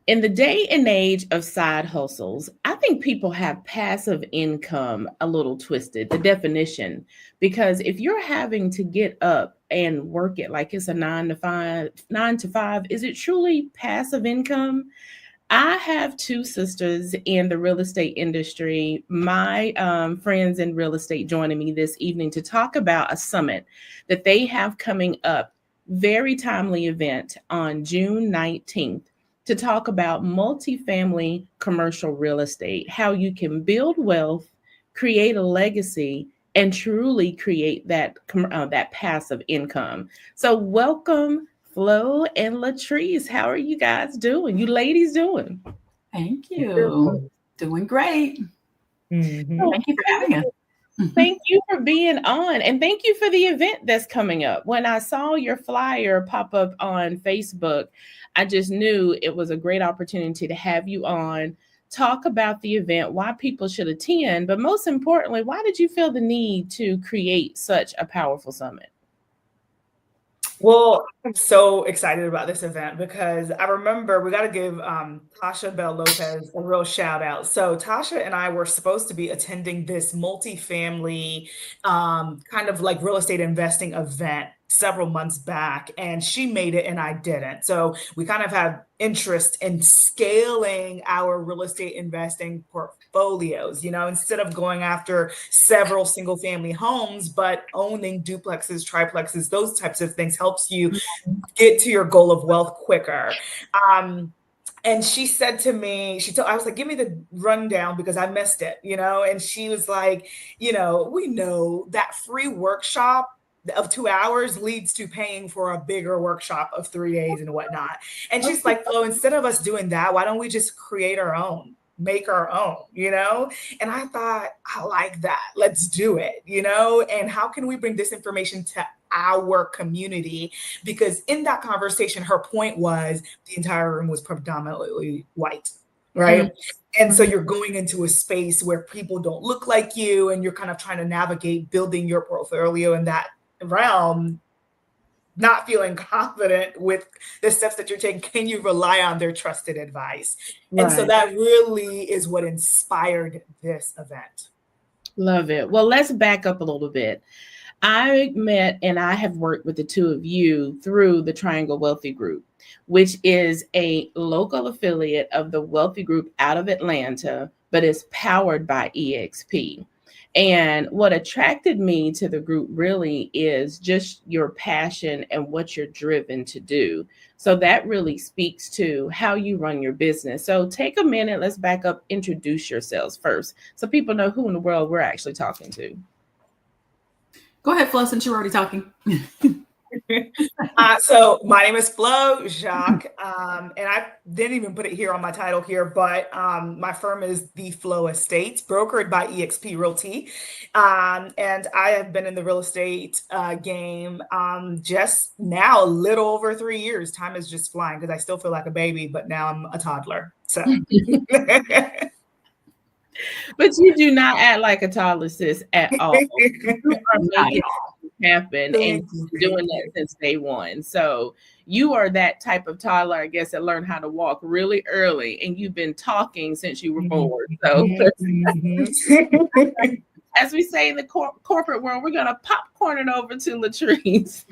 In the day and age of side hustles, I think people have passive income a little twisted, the definition, because if you're having to get up and work it like it's a 9 to 5, is it truly passive income? I have two sisters in the real estate industry. My friends in real estate joining me this evening to talk about a summit that they have coming up, very timely event on June 19th, to talk about multifamily commercial real estate, how you can build wealth, create a legacy, and truly create that passive income. So welcome, Flo and Latrice. How are you guys doing? You ladies doing? Thank you. Doing great. Mhm. Oh, Thank you for having us. thank you for being on, and thank you for the event that's coming up. When I saw your flyer pop up on Facebook, I just knew it was a great opportunity to have you on, talk about the event, why people should attend, but most importantly, why did you feel the need to create such a powerful summit? Well, I'm so excited about this event because I remember we got to give Tasha Bell Lopez a real shout out. So Tasha and I were supposed to be attending this multifamily kind of like real estate investing event several months back, and she made it and I didn't. So we kind of have interest in scaling our real estate investing portfolios, instead of going after several single family homes, but owning duplexes, triplexes, those types of things helps you get to your goal of wealth quicker. And she said to me, I was like, give me the rundown because I missed it, and she was like, we know that free workshop of 2 hours leads to paying for a bigger workshop of 3 days and whatnot. And she's like, oh, instead of us doing that, why don't we just create our own? Make our own, And I thought, I like that. Let's do it, And how can we bring this information to our community? Because in that conversation, her point was the entire room was predominantly white, right? Mm-hmm. And so you're going into a space where people don't look like you, and you're kind of trying to navigate building your portfolio in that realm, not feeling confident with the steps that you're taking. Can you rely on their trusted advice? Right. And so that really is what inspired this event. Love it. Well, let's back up a little bit. I met and I have worked with the two of you through the Triangle Wealthy Group, which is a local affiliate of the Wealthy Group out of Atlanta, but is powered by EXP. And what attracted me to the group really is just your passion and what you're driven to do. So that really speaks to how you run your business. So take a minute, let's back up, introduce yourselves first so people know who in the world we're actually talking to. Go ahead, Flo, since you're already talking. So my name is Flo Jacques, and I didn't even put it here on my title here, but my firm is The Flo Estates, brokered by EXP Realty, and I have been in the real estate game just now a little over 3 years. Time is just flying because I still feel like a baby, but now I'm a toddler. So. But you do not act like a toddler, sis, at all. You are making it happen and doing that since day one. So you are that type of toddler, I guess, that learned how to walk really early, and you've been talking since you were born. So as we say in the corporate world, we're going to popcorn it over to Latrice.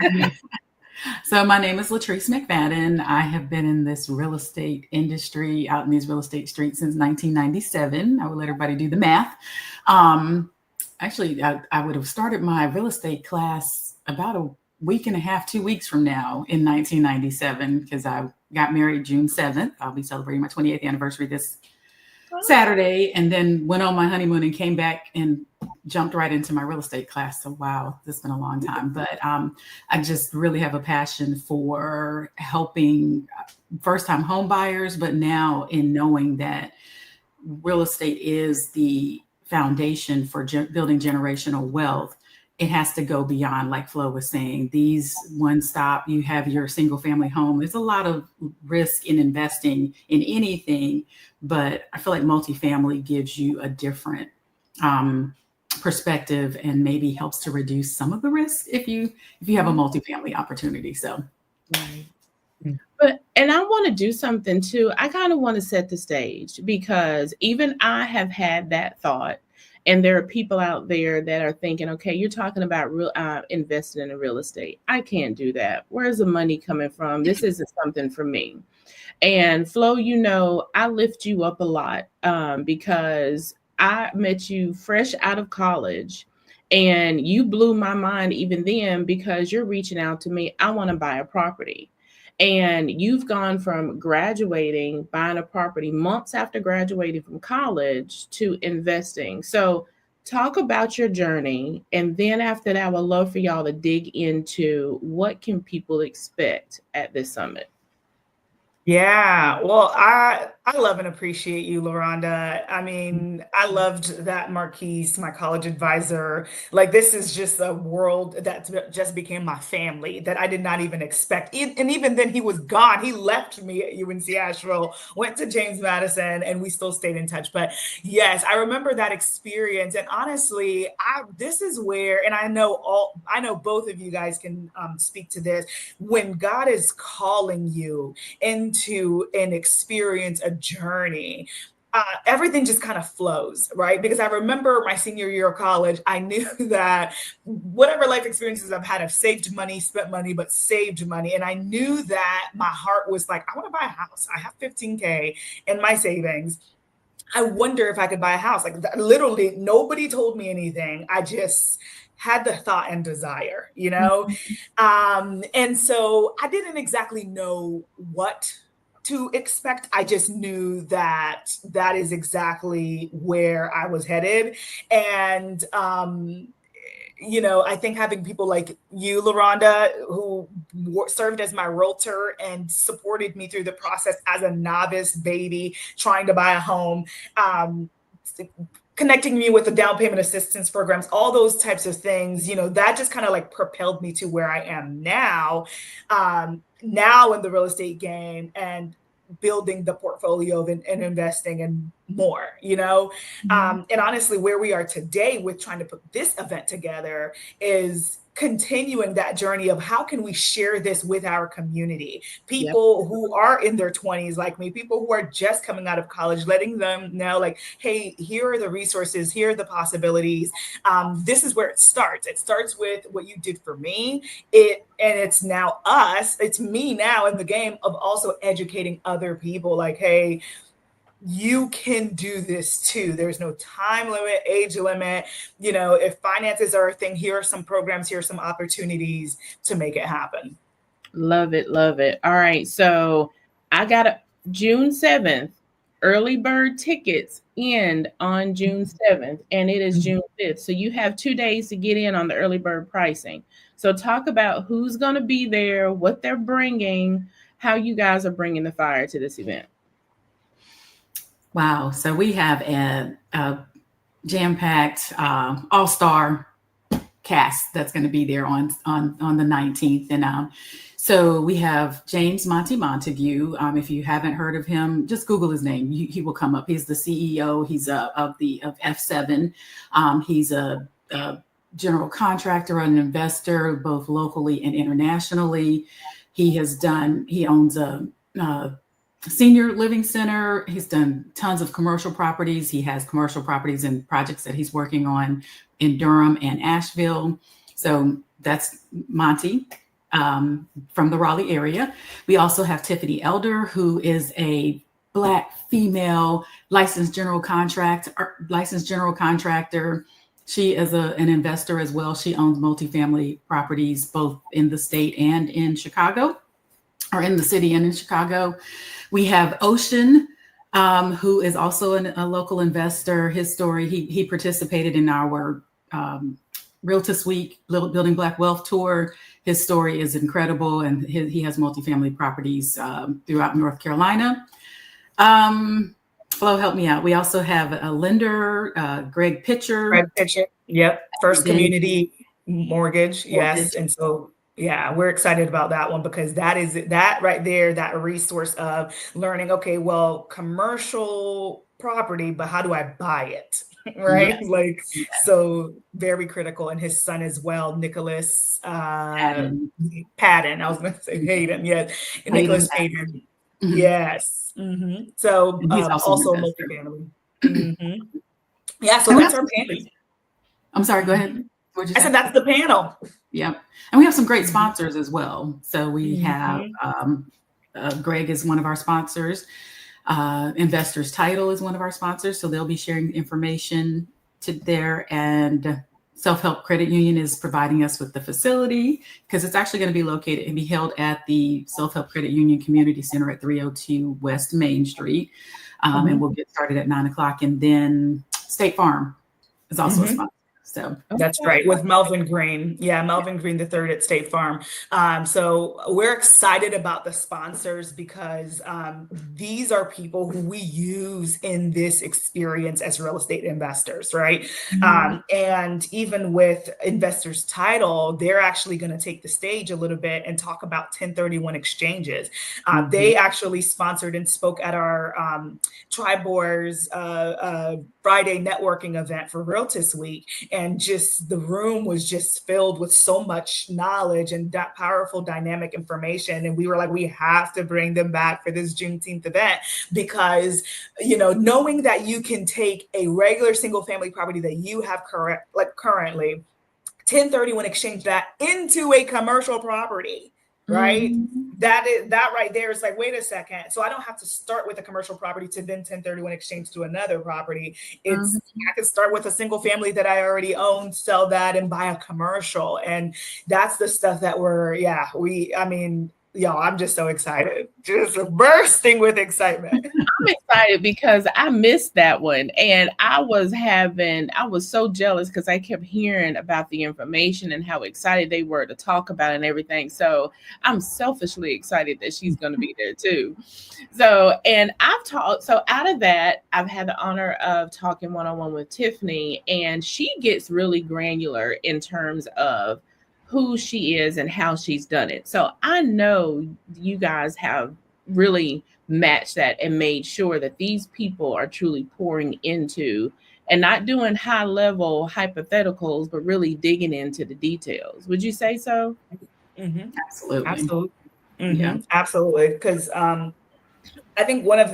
So my name is Latrice McFadden. I have been in this real estate industry, out in these real estate streets since 1997. I will let everybody do the math. Actually, I would have started my real estate class about a week and a half, 2 weeks from now in 1997, because I got married June 7th. I'll be celebrating my 28th anniversary this Saturday, and then went on my honeymoon and came back and jumped right into my real estate class. So wow, this has been a long time, but I just really have a passion for helping first-time home buyers, but now in knowing that real estate is the foundation for building generational wealth, it has to go beyond, like Flo was saying, these one stop, you have your single family home. There's a lot of risk in investing in anything, but I feel like multifamily gives you a different perspective and maybe helps to reduce some of the risk if you have a multifamily opportunity. So, but And I want to do something too. I kind of want to set the stage because even I have had that thought. And there are people out there that are thinking, okay, you're talking about investing in real estate. I can't do that. Where's the money coming from? This isn't something for me. And Flo, I lift you up a lot because I met you fresh out of college and you blew my mind even then because you're reaching out to me. I want to buy a property. And you've gone from graduating, buying a property months after graduating from college to investing. So, talk about your journey. And then after that, I would love for y'all to dig into what can people expect at this summit. Yeah, well, I love and appreciate you, LaRonda. I mean, I loved that Marquise, my college advisor. Like, this is just a world that just became my family that I did not even expect. And even then, he was gone. He left me at UNC Asheville, went to James Madison, and we still stayed in touch. But yes, I remember that experience. And honestly, this is where, and I know both of you guys can speak to this. When God is calling you into an experience, a journey, everything just kind of flows, right? Because I remember my senior year of college, I knew that whatever life experiences I've had, I've saved money, spent money, but saved money. And I knew that my heart was like, I want to buy a house. I have $15K in my savings. I wonder if I could buy a house. Like, literally, nobody told me anything. I just had the thought and desire, and so I didn't exactly know what to expect. I just knew that that is exactly where I was headed. And, I think having people like you, LaRonda, who served as my realtor and supported me through the process as a novice baby trying to buy a home, connecting me with the down payment assistance programs, all those types of things, that just kind of like propelled me to where I am now, now in the real estate game and building the portfolio and investing and more, and honestly, where we are today with trying to put this event together is continuing that journey of how can we share this with our community, people who are in their 20s like me, people who are just coming out of college, letting them know, like, hey, here are the resources, here are the possibilities. This is where it starts. It starts with what you did for me. And it's now us, it's me now in the game of also educating other people, like, hey, you can do this too. There's no time limit, age limit. If finances are a thing, here are some programs, here are some opportunities to make it happen. Love it. Love it. All right. So I got June 7th. Early bird tickets end on June 7th, and it is June 5th. So you have 2 days to get in on the early bird pricing. So talk about who's going to be there, what they're bringing, how you guys are bringing the fire to this event. Wow. So we have a jam-packed all-star cast that's going to be there on the 19th. And so we have James Montague. If you haven't heard of him, just Google his name. He will come up. He's the CEO. He's of F7. He's a general contractor, an investor, both locally and internationally. He owns a senior living center. He's done tons of commercial properties. He has commercial properties and projects that he's working on in Durham and Asheville. So that's Monty from the Raleigh area. We also have Tiffany Elder, who is a Black female licensed general contractor. She is an investor as well. She owns multifamily properties both in the state and in Chicago, or in the city and in Chicago. We have Ocean, who is also a local investor. His story, he participated in our Realtus Week Building Black Wealth Tour. His story is incredible, and he has multifamily properties throughout North Carolina. Flo, help me out. We also have a lender, Greg Pitcher. Yep. First Community Mortgage. Yes. And so Yeah, we're excited about that one because that right there, that resource of learning, okay, well, commercial property, but how do I buy it? Right? Yes, Like, yes. so very critical. And his son as well, Nicholas And Patton. I was going to say Hayden. Yes. And Hayden Nicholas Patton. Patton. Mhm. Yes. So And he's also an also a investor. multifamily. Yeah, so And we that's have our some panel. great, I'm sorry, go ahead. What'd you I said say? that's the panel. Yep. And we have some great sponsors as well. So we have Mhm. Greg is one of our sponsors. Investors Title is one of our sponsors. So they'll be sharing information to there. And Self-Help Credit Union is providing us with the facility because it's actually going to be located and be held at the Self-Help Credit Union Community Center at 302 West Main Street. And we'll get started at 9 o'clock. And then State Farm is also a sponsor. So That's right, with Melvin Green. Yeah, Melvin Green the third at State Farm. So we're excited about the sponsors because these are people who we use in this experience as real estate investors, right? And even with Investors Title, they're actually going to take the stage a little bit and talk about 1031 exchanges. They actually sponsored and spoke at our Tribors Friday networking event for Realtist Week, and just the room was just filled with so much knowledge and that powerful dynamic information. And we were like, we have to bring them back for this Juneteenth event because, knowing that you can take a regular single family property that you have currently 1031 exchange that into a commercial property, right? That right there is like, wait a second. So I don't have to start with a commercial property to then 1031 exchange to another property. I could start with a single family that I already own, sell that and buy a commercial. And that's the stuff that I'm just so excited, just bursting with excitement. I'm excited because I missed that one. And I was so jealous because I kept hearing about the information and how excited they were to talk about it and everything. So I'm selfishly excited that she's going to be there too. So, and out of that, I've had the honor of talking one-on-one with Tiffany, and she gets really granular in terms of who she is and how she's done it. So I know you guys have really matched that and made sure that these people are truly pouring into and not doing high level hypotheticals, but really digging into the details. Would you say so? absolutely. Absolutely. Yeah. Absolutely. Because I think what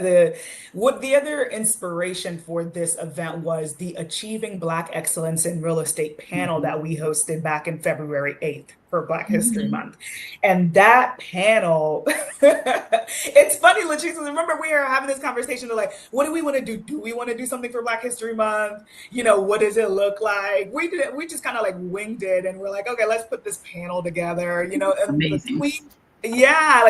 the other inspiration for this event was the Achieving Black Excellence in Real Estate panel that we hosted back in February 8th for Black History Month. And that panel, it's funny, Latrice, remember we were having this conversation of like, what do we want to do? Do we want to do something for Black History Month? What does it look like? We just kind of like winged it and we're like, okay, let's put this panel together, Amazing.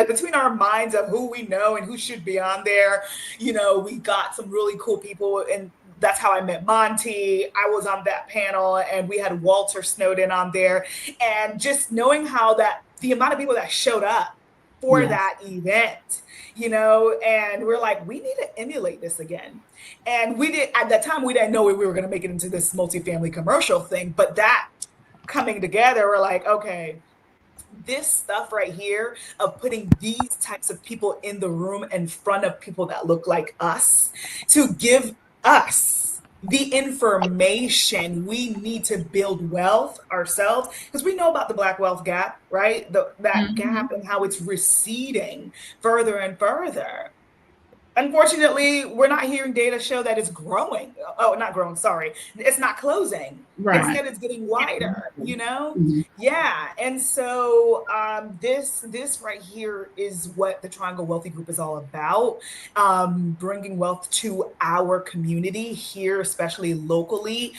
between our minds of who we know and who should be on there, we got some really cool people, and that's how I met Monty. I was on that panel, and we had Walter Snowden on there, and just knowing how the amount of people that showed up for that event, and we're like, we need to emulate this again. And at that time, we didn't know we were going to make it into this multifamily commercial thing, but that coming together, we're like, okay, this stuff right here of putting these types of people in the room in front of people that look like us to give us the information we need to build wealth ourselves, because we know about the Black wealth gap, right? That gap and how it's receding further and further. Unfortunately, we're not hearing data show that it's growing. Oh, not growing, sorry. It's not closing. Right. Instead, it's getting wider, Yeah. And so this right here is what the Triangle Wealthy Group is all about. Bringing wealth to our community here, especially locally.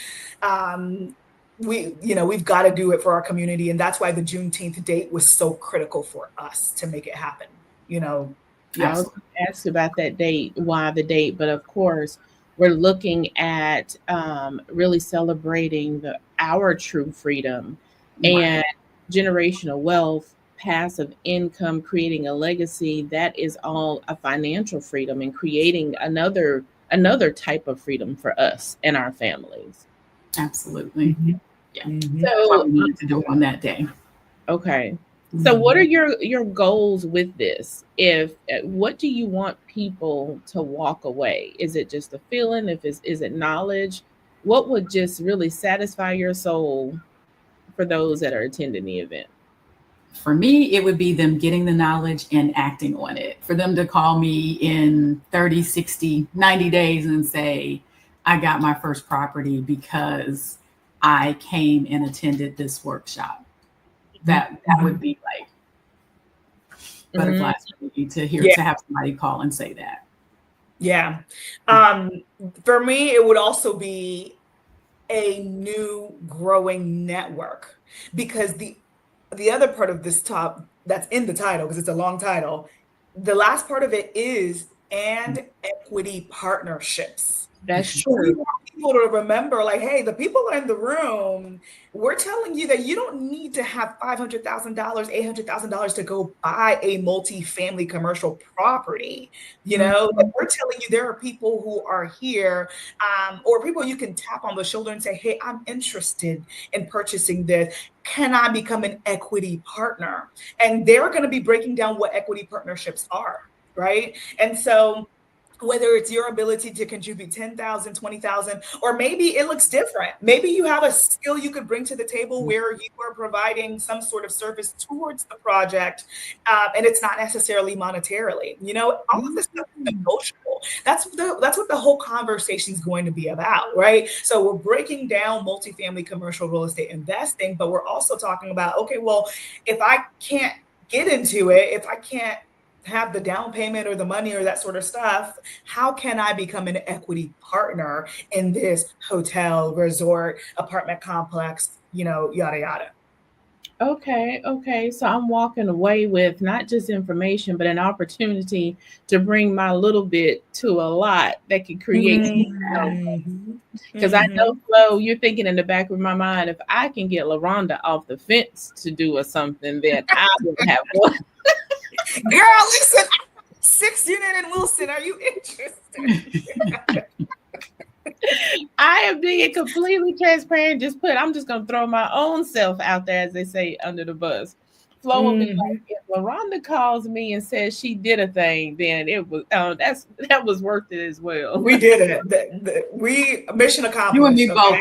We've got to do it for our community. And that's why the Juneteenth date was so critical for us to make it happen, I was going to ask about that date, why the date, but of course, we're looking at really celebrating our true freedom and generational wealth, passive income, creating a legacy. That is all a financial freedom and creating another type of freedom for us and our families. Absolutely. Yeah. Mm-hmm. So that's why we wanted to do it on that day. Okay. So what are your goals with this? If what do you want people to walk away? Is it just a feeling? Is it knowledge? What would just really satisfy your soul for those that are attending the event? For me, it would be them getting the knowledge and acting on it. For them to call me in 30, 60, 90 days and say, I got my first property because I came and attended this workshop. That would be like butterflies for me to hear, to have somebody call and say that. Yeah. For me, it would also be a new growing network, because the other part of this top that's in the title, because it's a long title, the last part of it is and equity partnerships. That's So we want people to remember, like, hey, the people in the room, we're telling you that you don't need to have $500,000, $800,000 to go buy a multifamily commercial property. You know, like, we're telling you there are people who are here, or people you can tap on the shoulder and say, hey, I'm interested in purchasing this. Can I become an equity partner? And they're going to be breaking down what equity partnerships are, right? And so whether it's your ability to contribute 10,000, 20,000, or maybe it looks different. Maybe you have a skill you could bring to the table where you are providing some sort of service towards the project, and it's not necessarily monetarily. You know, all of this stuff is negotiable. That's what the whole conversation is going to be about, right? So we're breaking down multifamily commercial real estate investing, but we're also talking about, okay, well, if I can't get into it, if I can't have the down payment or the money or that sort of stuff, how can I become an equity partner in this hotel, resort, apartment complex, you know, yada, yada. Okay. So I'm walking away with not just information, but an opportunity to bring my little bit to a lot that could create. Because I know, Flo, you're thinking in the back of my mind, if I can get LaRonda off the fence to do or something, then I will have one. Girl, listen, 6 unit in Wilson. Are you interested? I am being completely transparent. I'm just going to throw my own self out there, as they say, under the bus. Flo will be like, if LaRonda calls me and says she did a thing, then it was that was worth it as well. We did it. We mission accomplished. You and me both,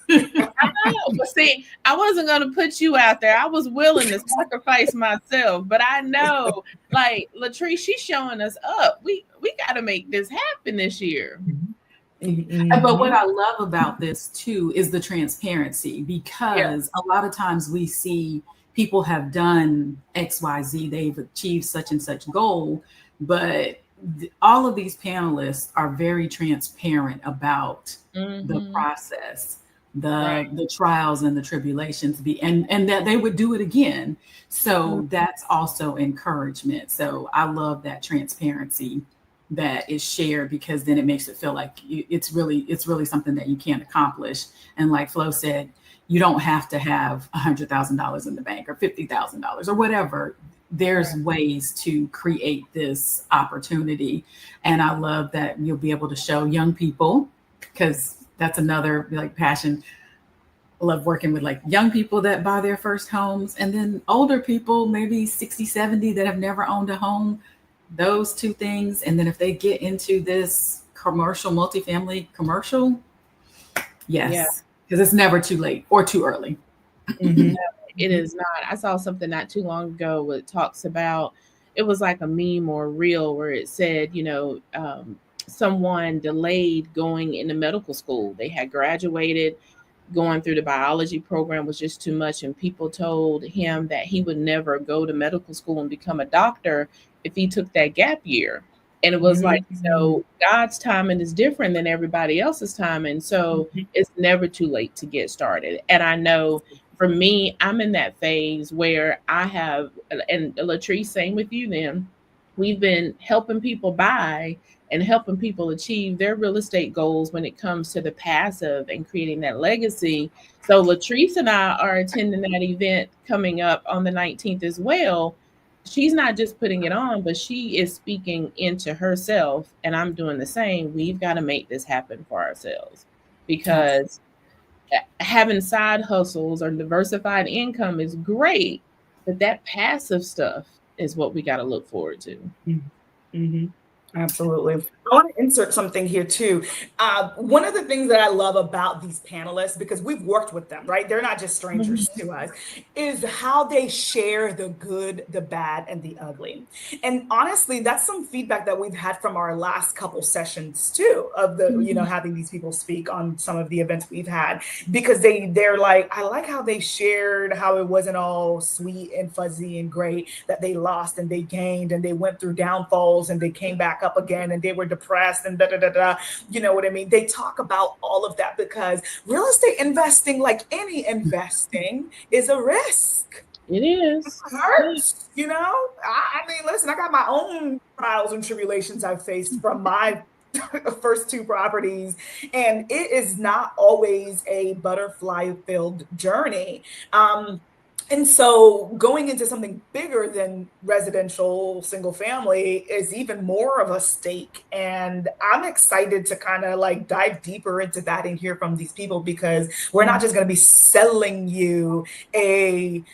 I know, but see, I wasn't going to put you out there. I was willing to sacrifice myself, but I know, like Latrice, she's showing us up. We got to make this happen this year. But what I love about this too is the transparency, because a lot of times we see people have done XYZ, they've achieved such and such goal, but all of these panelists are very transparent about the process, the trials and the tribulations, and that they would do it again. So that's also encouragement. So I love that transparency that is shared, because then it makes it feel like it's really something that you can accomplish. And like Flo said, you don't have to have $100,000 in the bank or $50,000 or whatever. There's ways to create this opportunity. And I love that you'll be able to show young people, because that's another like passion. I love working with like young people that buy their first homes, and then older people, maybe 60, 70, that have never owned a home. Those two things. And then if they get into this commercial, multifamily commercial, yes, because it's never too late or too early. It is not. I saw something not too long ago where it talks about, it was like a meme or a reel where it said, someone delayed going into medical school. They had graduated, going through the biology program was just too much. And people told him that he would never go to medical school and become a doctor if he took that gap year. And it was like, God's timing is different than everybody else's timing. So it's never too late to get started. And I know for me, I'm in that phase where I have, and Latrice, same with you then, we've been helping people buy and helping people achieve their real estate goals when it comes to the passive and creating that legacy. So Latrice and I are attending that event coming up on the 19th as well. She's not just putting it on, but she is speaking into herself, and I'm doing the same. We've got to make this happen for ourselves, because having side hustles or diversified income is great, But that passive stuff is what we got to look forward to. Mm-hmm. Absolutely. I want to insert something here too. One of the things that I love about these panelists, because we've worked with them, right? They're not just strangers to us, is how they share the good, the bad, and the ugly. And honestly, that's some feedback that we've had from our last couple sessions too, of the, having these people speak on some of the events we've had, because they're like, I like how they shared how it wasn't all sweet and fuzzy and great, that they lost and they gained and they went through downfalls and they came back up again and they were depressed and da. You know what I mean? They talk about all of that because real estate investing, like any investing, is a risk. It is. It hurts, I mean, listen, I got my own trials and tribulations I've faced from my first two properties, and it is not always a butterfly-filled journey. And so going into something bigger than residential single family is even more of a stake. And I'm excited to kind of like dive deeper into that and hear from these people, because we're not just going to be selling you a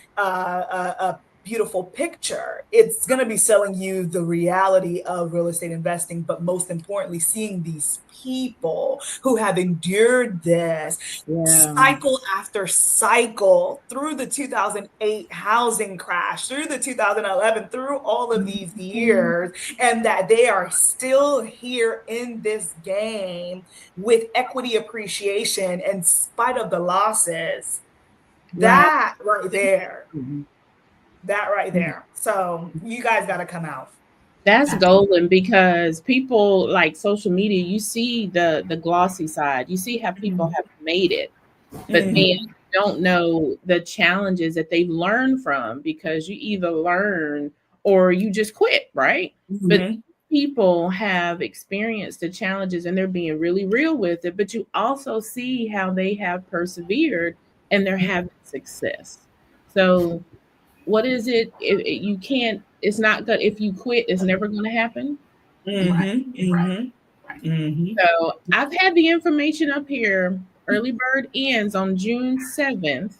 beautiful picture. It's going to be selling you the reality of real estate investing, but most importantly, seeing these people who have endured this cycle after cycle, through the 2008 housing crash, through the 2011, through all of these years, and that they are still here in this game with equity appreciation in spite of the losses. That right there. That right there. So you guys got to come out. That's golden, because people like social media, you see the glossy side. You see how people have made it, but then you don't know the challenges that they've learned from, because you either learn or you just quit, right? But people have experienced the challenges and they're being really real with it, but you also see how they have persevered and they're having success. So what is it? You can't, it's not good. If you quit, it's never going to happen. So I've had the information up here. Early bird ends on June 7th.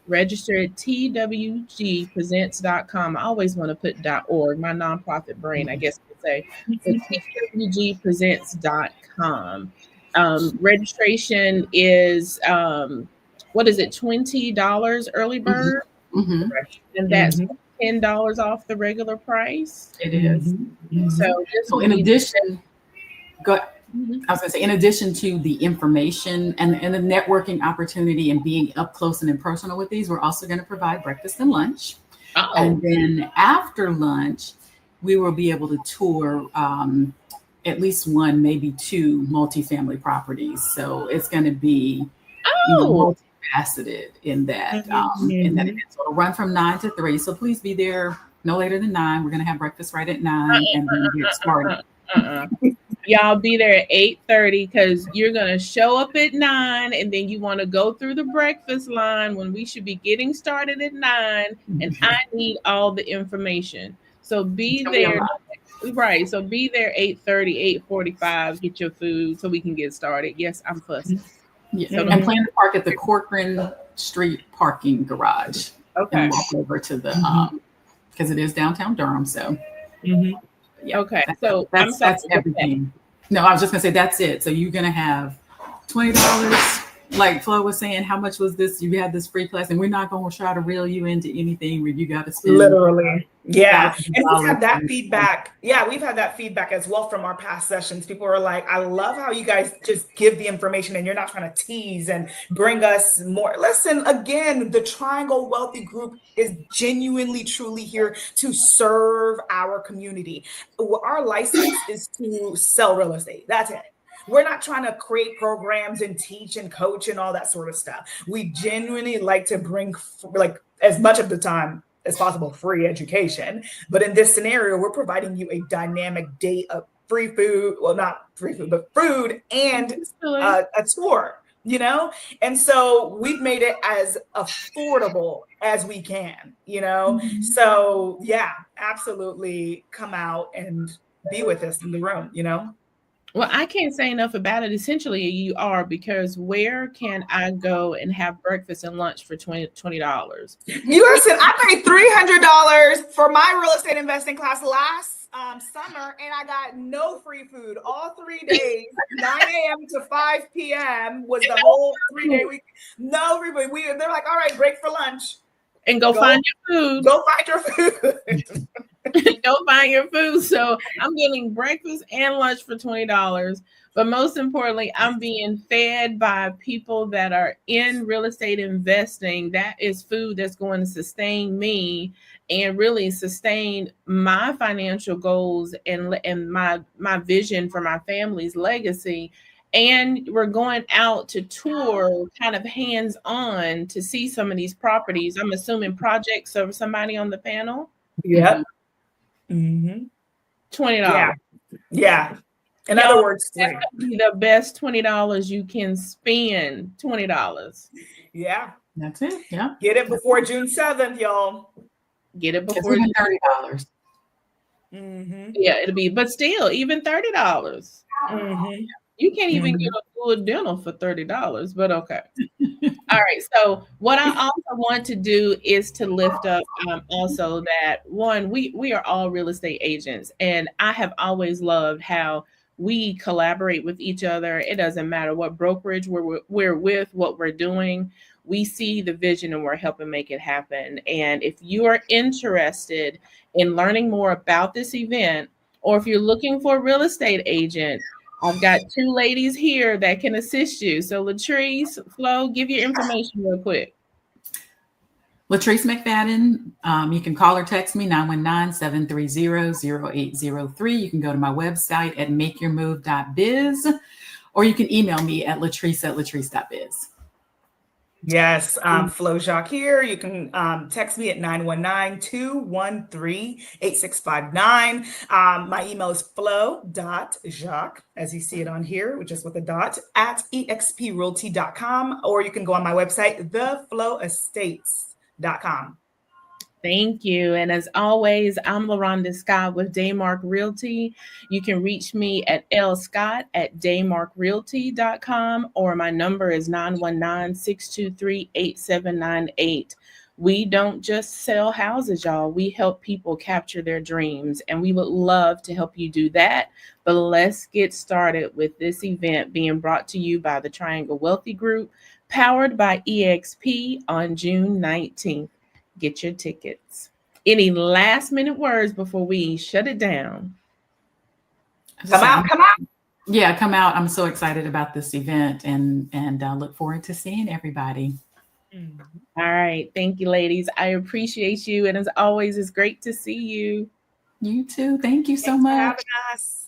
Register at twgpresents.com. I always want to put .org, my nonprofit brain, I guess to say. twgpresents.com. Registration is, what is it, $20 early bird? And that's $10 off the regular price. It is. So in addition, I was going to say, in addition to the information and the networking opportunity and being up close and personal with these, we're also going to provide breakfast and lunch. And then after lunch, we will be able to tour at least one, maybe two multifamily properties. So it's going to be multifaceted in that in that event. So it'll run from 9 to 3. So please be there no later than 9. We're going to have breakfast right at 9 and then get started. Y'all be there at 8:30, because you're going to show up at 9 and then you want to go through the breakfast line when we should be getting started at 9. And I need all the information. So be there. Right. So be there 8:30, 8:45, get your food so we can get started. Yes, I'm fussy. Yeah. And plan to park at the Corcoran Street parking garage. And walk over to the because it is downtown Durham. So okay. So that's everything. No, I was just gonna say that's it. So you're gonna have $20. Like Flo was saying, how much was this? You had this free class, and we're not going to try to reel you into anything where you got to spend. Literally. Yeah. And we've had that feedback. Yeah, we've had that feedback as well from our past sessions. People are like, I love how you guys just give the information and you're not trying to tease and bring us more. Listen, again, the Triangle Wealthy Group is genuinely, truly here to serve our community. Our license is to sell real estate. That's it. We're not trying to create programs and teach and coach and all that sort of stuff. We genuinely like to bring, like, as much of the time as possible, free education. But in this scenario, we're providing you a dynamic day of free food. Well, not free food, but food and a tour, And so we've made it as affordable as we can, So yeah, absolutely come out and be with us in the room, Well, I can't say enough about it. Essentially, you are, because where can I go and have breakfast and lunch for $20? You listen, I paid $300 for my real estate investing class last summer, and I got no free food all 3 days. 9 a.m. to 5 p.m. was the whole 3-day week. No free food. They're like, all right, break for lunch. And go find your food. Go find your food. Go find your food. So I'm getting breakfast and lunch for $20. But most importantly, I'm being fed by people that are in real estate investing. That is food that's going to sustain me and really sustain my financial goals and my vision for my family's legacy. And we're going out to tour kind of hands-on to see some of these properties. I'm assuming projects of somebody on the panel. Yep. Mm-hmm. $20. Yeah. In other words, that's the best $20 you can spend. $20. Yeah. That's it. Yeah. Get it before June 7th, y'all. Get it before $30. Mm-hmm. Yeah, it'll be, but still, even $30. Mm-hmm. You can't even get a full dinner for $30, but okay. All right. So what I also want to do is to lift up also that one, we are all real estate agents, and I have always loved how we collaborate with each other. It doesn't matter what brokerage we're with, what we're doing. We see the vision and we're helping make it happen. And if you are interested in learning more about this event, or if you're looking for a real estate agent, I've got two ladies here that can assist you. So Latrice, Flo, give your information real quick. Latrice McFadden. You can call or text me 919-730-0803. You can go to my website at makeyourmove.biz, or you can email me at latrice@latrice.biz. Yes, Flo Jacques here. You can text me at 919-213-8659. My email is flo.jacques, as you see it on here, which is with a dot, at exprealty.com, or you can go on my website, thefloestates.com. Thank you. And as always, I'm LaRonda Scott with Daymark Realty. You can reach me at lscott@daymarkrealty.com, or my number is 919-623-8798. We don't just sell houses, y'all. We help people capture their dreams, and we would love to help you do that. But let's get started with this event being brought to you by the Triangle Wealthy Group, powered by EXP on June 19th. Get your tickets. Any last minute words before we shut it down? Come out. Yeah, come out. I'm so excited about this event and look forward to seeing everybody. All right. Thank you, ladies. I appreciate you. And as always, it's great to see you. You too. Thank you so Thanks much. for having us.